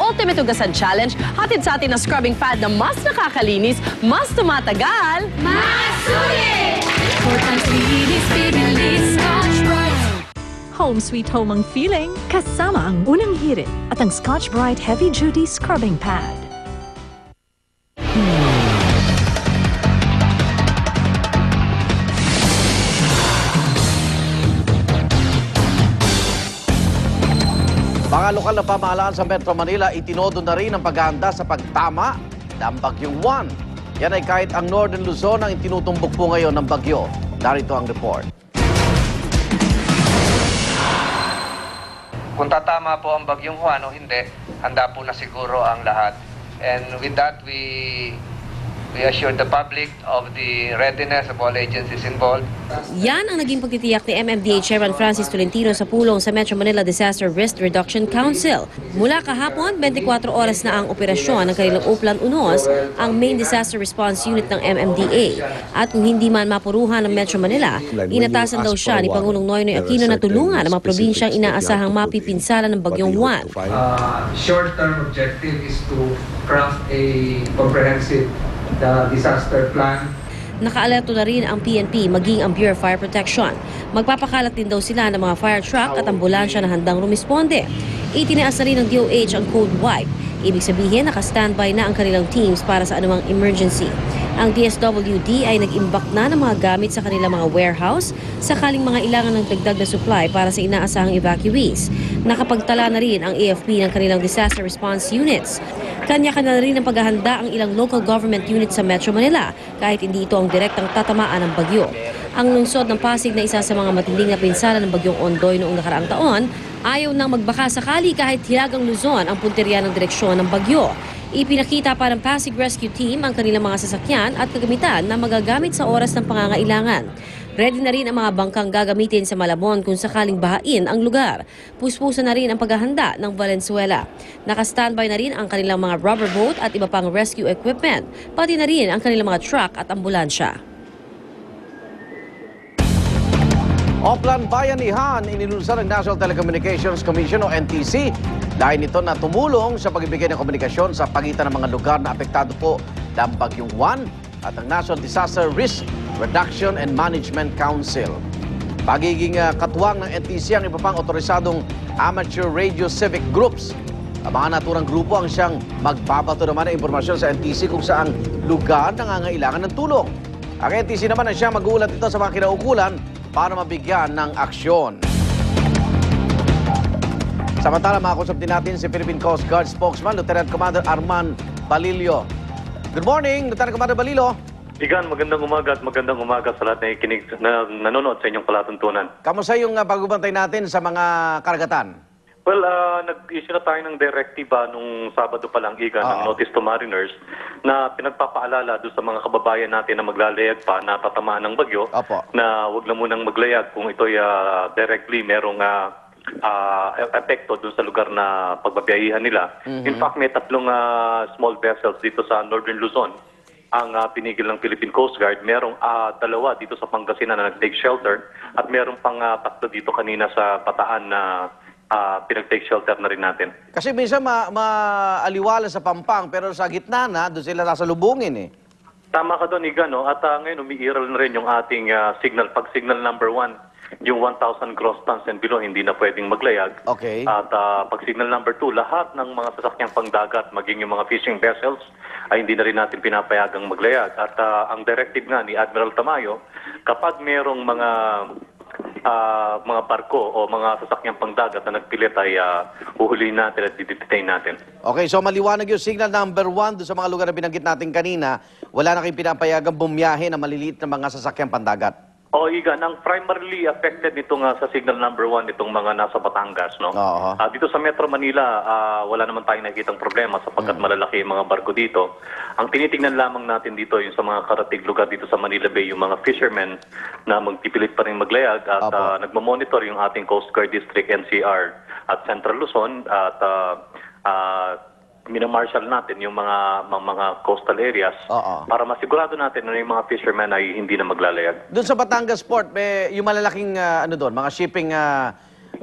Ultimate Hugasan Challenge. Hatid sa atin ang scrubbing pad na mas nakakalinis, mas tumatagal, mas sulit! Importante linis, bibilis, Scotch Brite. Home sweet home ang feeling, kasama ang unang hirit at ang Scotch Brite Heavy Duty Scrubbing Pad. Mga lokal na pamahalaan sa Metro Manila, itinodo na rin ang paghahanda sa pagtama ng Bagyong Juan. Yan ay kahit ang Northern Luzon ang itinutumbok po ngayon ng bagyo. Narito ang report. Kung tatama po ang Bagyong Juan o hindi, handa po na siguro ang lahat. And with that, we assure the public of the readiness of all agencies involved. Yan ang naging pagtitiyak ni MMDA Chairman Francis Tolentino sa pulong sa Metro Manila Disaster Risk Reduction Council. Mula kahapon, 24 oras na ang operasyon ng kanilang Uplan Unos, ang Main Disaster Response Unit ng MMDA. At kung hindi man mapuruhan ng Metro Manila, inatasan daw siya ni Pangulong Noynoy Aquino na tulungan ang mga probinsyang inaasahang mapipinsala ng Bagyong Juan. Short-term objective is to craft a comprehensive disaster plan. Nakaalerto na rin ang PNP maging ang Bureau of Fire Protection. Magpapakalat din daw sila ng mga fire truck at ambulansya na handang rumisponde. Itinaas na rin ng DOH ang code white. Ibig sabihin naka-standby na ang kanilang teams para sa anumang emergency. Ang DSWD ay nag-imbak na ng mga gamit sa kanilang mga warehouse sakaling mga ilangan ng dagdag na supply para sa inaasahang evacuees. Nakapagtala na rin ang AFP ng kanilang disaster response units. Kanya-kanya na rin ang paghahanda ang ilang local government units sa Metro Manila kahit hindi ito ang direktang tatamaan ng bagyo. Ang lungsod ng Pasig na isa sa mga matinding na pinsala ng Bagyong Ondoy noong nakaraang taon, ayaw nang magbaka sakali kahit hilagang Luzon ang punteriya ng direksyon ng bagyo. Ipinakita pa ng Pasig Rescue Team ang kanilang mga sasakyan at kagamitan na magagamit sa oras ng pangangailangan. Ready na rin ang mga bangkang gagamitin sa Malabon kung sakaling bahain ang lugar. Puspusan na rin ang paghahanda ng Valenzuela. Naka-standby na rin ang kanilang mga rubber boat at iba pang rescue equipment, pati na rin ang kanilang mga truck at ambulansya. Oplan Bayanihan, inilunsad ng National Telecommunications Commission o NTC. Dahil nito na tumulong sa pagbibigay ng komunikasyon sa pagitan ng mga lugar na apektado po ng Bagyong Juan at ang National Disaster Risk Reduction and Management Council. Pagiging katuwang ng NTC ang iba pang otorisadong amateur radio civic groups. Ang mga naturang grupo ang siyang magbabato naman ng impormasyon sa NTC kung saang lugar nangangailangan ng tulong. Ang NTC naman ang siyang mag-uulat ito sa mga kinaukulan para mabigyan ng aksyon. Samantala, makakusap din natin si Philippine Coast Guard spokesman, Lieutenant Commander Arman Balillo. Good morning, Lieutenant Commander Balillo. Igan, magandang umaga at magandang umaga sa lahat na nanonood sa inyong palatuntunan. Kamusta yung pagbabantay natin sa mga karagatan? Well, nag-issue na tayo ng direktiba nung Sabado pa lang, Igan, ng Notice to Mariners na pinagpapaalala doon sa mga kababayan natin na maglalayag pa na tatamaan ng bagyo. Opo. Na wag na munang maglayag kung ito'y directly merong epekto doon sa lugar na pagbabiyahihan nila. In fact, may tatlong small vessels dito sa Northern Luzon ang pinigil ng Philippine Coast Guard. Merong dalawa dito sa Pangasinan na nag-take shelter at merong pang tatlo dito kanina sa Bataan na pinag-take shelter na rin natin. Kasi minsan maaliwala sa Pampang pero sa gitna na, doon sila sasalubungin eh. Tama ka doon, Iga, no? At ngayon umiiral na rin yung ating signal. Pag signal number 1, yung 1,000 gross tons and below, hindi na pwedeng maglayag. Okay. At pag signal number 2, lahat ng mga sasakyang pangdagat, maging yung mga fishing vessels, ay hindi na rin natin pinapayagang maglayag. At ang directive nga ni Admiral Tamayo, kapag merong mga barko o mga sasakyang pangdagat na nagpilit ay uhulihin natin at didetain natin. Okay, so maliwanag yung signal number 1 doon sa mga lugar na binanggit natin kanina, wala na kayong pinapayagang bumiyahe na maliliit na mga sasakyang pandagat. O, Igan, ang primarily affected nito nga sa signal number 1 itong mga nasa Batangas, no? Dito sa Metro Manila, wala naman tayong nakikitang problema sapagkat malalaki yung mga barko dito. Ang tinitingnan lamang natin dito yung sa mga karatig lugar dito sa Manila Bay, yung mga fishermen na magpipilit pa rin maglayag at nagmamonitor yung ating Coast Guard District NCR at Central Luzon at minamarshal natin yung mga coastal areas para masigurado natin na yung mga fishermen ay hindi na maglalayag. Doon sa Batangas Port, may yung malalaking mga shipping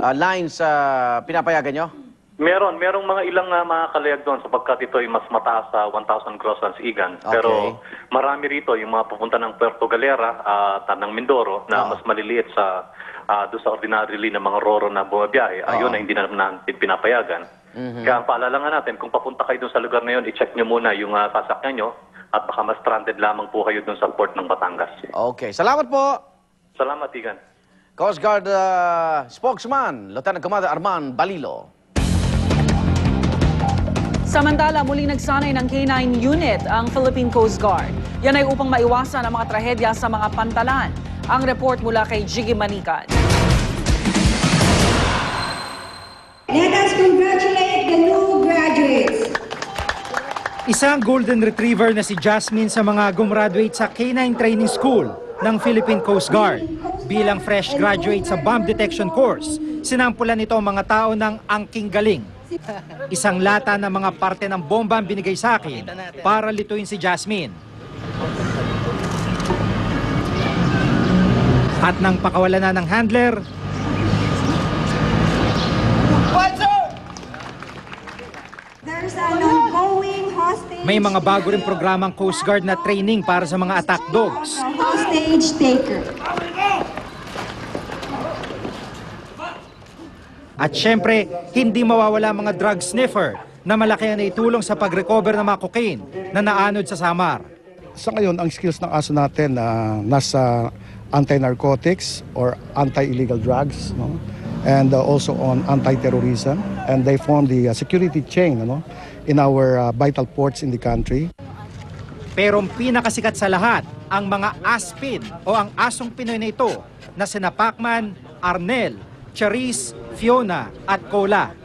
lines pinapayagan nyo? Merong mga ilang mga kalayag doon sapagkat ito ay mas mataas sa 1,000 gross lansigan. Okay. Pero marami rito yung mga pupunta ng Puerto Galera at ng Mindoro na mas maliliit sa doon sa ordinarily na mga roro na bumabiyahe. Ayun na hindi na natin pinapayagan. Kaya ang paalala nga natin, kung papunta kayo doon sa lugar na yun, i-check nyo muna yung sasakyan nyo at baka mas stranded lamang po kayo doon sa port ng Batangas. Okay. Salamat po. Salamat, Igan. Coast Guard spokesman, Lieutenant Commander Arman Balilo. Samantala, muling nagsanay ng K9 unit ang Philippine Coast Guard. Yan ay upang maiwasan ang mga trahedya sa mga pantalan. Ang report mula kay Jiggy Manicad. Let us congratulate the new graduates. Isang golden retriever na si Jasmine sa mga gumraduate sa K9 Training School ng Philippine Coast Guard. Bilang fresh graduate sa bomb detection course, sinampulan nito ang mga tao ng angking galing. Isang lata ng mga parte ng bomba ang binigay sa akin para lituin si Jasmine. At nang pakawala na ng handler, There's an ongoing hostage. may mga bago rin programang Coast Guard na training para sa mga attack dogs. Hostage taker. At syempre, hindi mawawala mga drug sniffer na malaki na itulong sa pag-recover ng mga cocaine na naanod sa Samar. Sa ngayon, ang skills ng aso natin nasa anti-narcotics or anti-illegal drugs, no? And also on anti-terrorism. And they form the security chain, in our vital ports in the country. Pero ang pinakasikat sa lahat, ang mga aspin o ang asong Pinoy na ito na sina Pacman, Arnel, Charis, Fiona at Cola.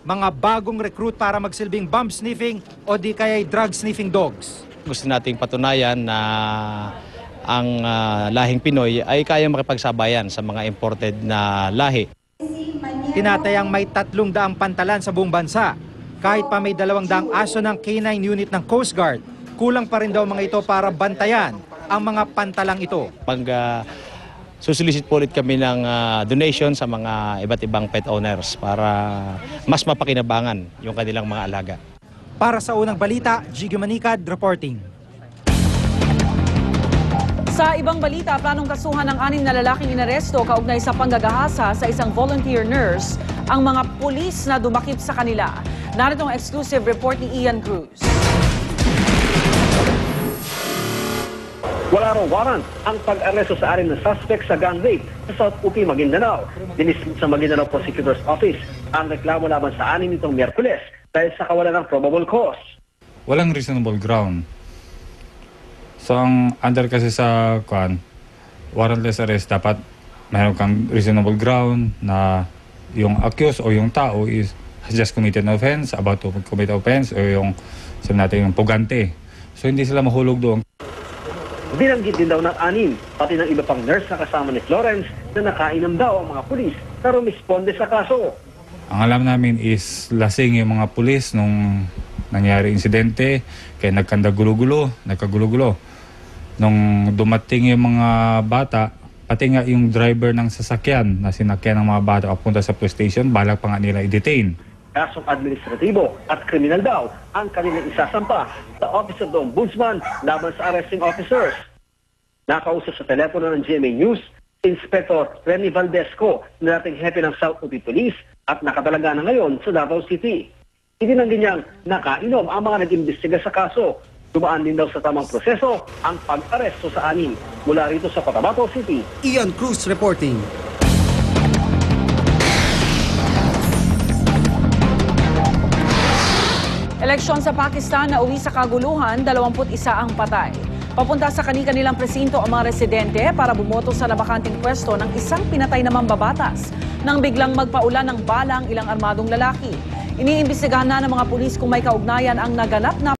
Mga bagong recruit para magsilbing bomb sniffing o di kaya'y drug sniffing dogs. Gusto nating patunayan na ang lahing Pinoy ay kayang makipagsabayan sa mga imported na lahi. Tinatayang may 300 pantalan sa buong bansa. Kahit pa may 200 aso ng K9 unit ng Coast Guard, kulang pa rin daw mga ito para bantayan ang mga pantalang ito. Susulisit po ulit kami ng donation sa mga iba't ibang pet owners para mas mapakinabangan yung kanilang mga alaga. Para sa unang balita, Jiggy Manicad reporting. Sa ibang balita, planong kasuhan ng 6 na lalaking inaresto kaugnay sa panggagahasa sa isang volunteer nurse ang mga pulis na dumakip sa kanila. Narito ang exclusive report ni Ian Cruz. Wala raw warrant ang pag-aresto sa 6 na suspect sa gun rape sa South UP, Maguindanao. Dinismiss sa Maguindanao Prosecutor's Office ang reklamo laban sa 6 nitong Miyerkules dahil sa kawalan ng probable cause. Walang reasonable ground. So ang under kasi sa warrantless arrest, dapat mayroon kang reasonable ground na yung accused o yung tao has just committed an offense, about to commit offense, o yung sabi natin yung pugante. So hindi sila mahulog doon. Binanggit din daw ng 6, pati ng iba pang nurse na kasama ni Florence na nakainom daw ang mga pulis na rumisponde sa kaso. Ang alam namin is lasing yung mga pulis nung nangyari insidente, kaya nagkagulo-gulo. Nung dumating yung mga bata, pati nga yung driver ng sasakyan na sinakyan ng mga bata papunta sa police station, balak pa nga nila i-detain. Kasong administratibo at kriminal daw ang kanilang isasampa sa Office of the Ombudsman laban sa arresting officers. Nakausap sa telepono ng GMA News, Inspector Remy Valdesco na dating hepe ng South UP Police at nakatalaga na ngayon sa Davao City. Itinanggi niyang nakainom ang mga nag-imbestiga sa kaso. Dumaan din daw sa tamang proseso ang pag-aresto sa 6. Mula rito sa Cotabato City, Ian Cruz reporting. Eleksyon sa Pakistan na uwi sa kaguluhan, 21 ang patay. Papunta sa kani-kanilang presinto ang mga residente para bumoto sa nabakanting pwesto ng isang pinatay na mambabatas nang biglang magpaulan ng bala ang ilang armadong lalaki. Iniimbestigahan na ng mga pulis kung may kaugnayan ang naganap na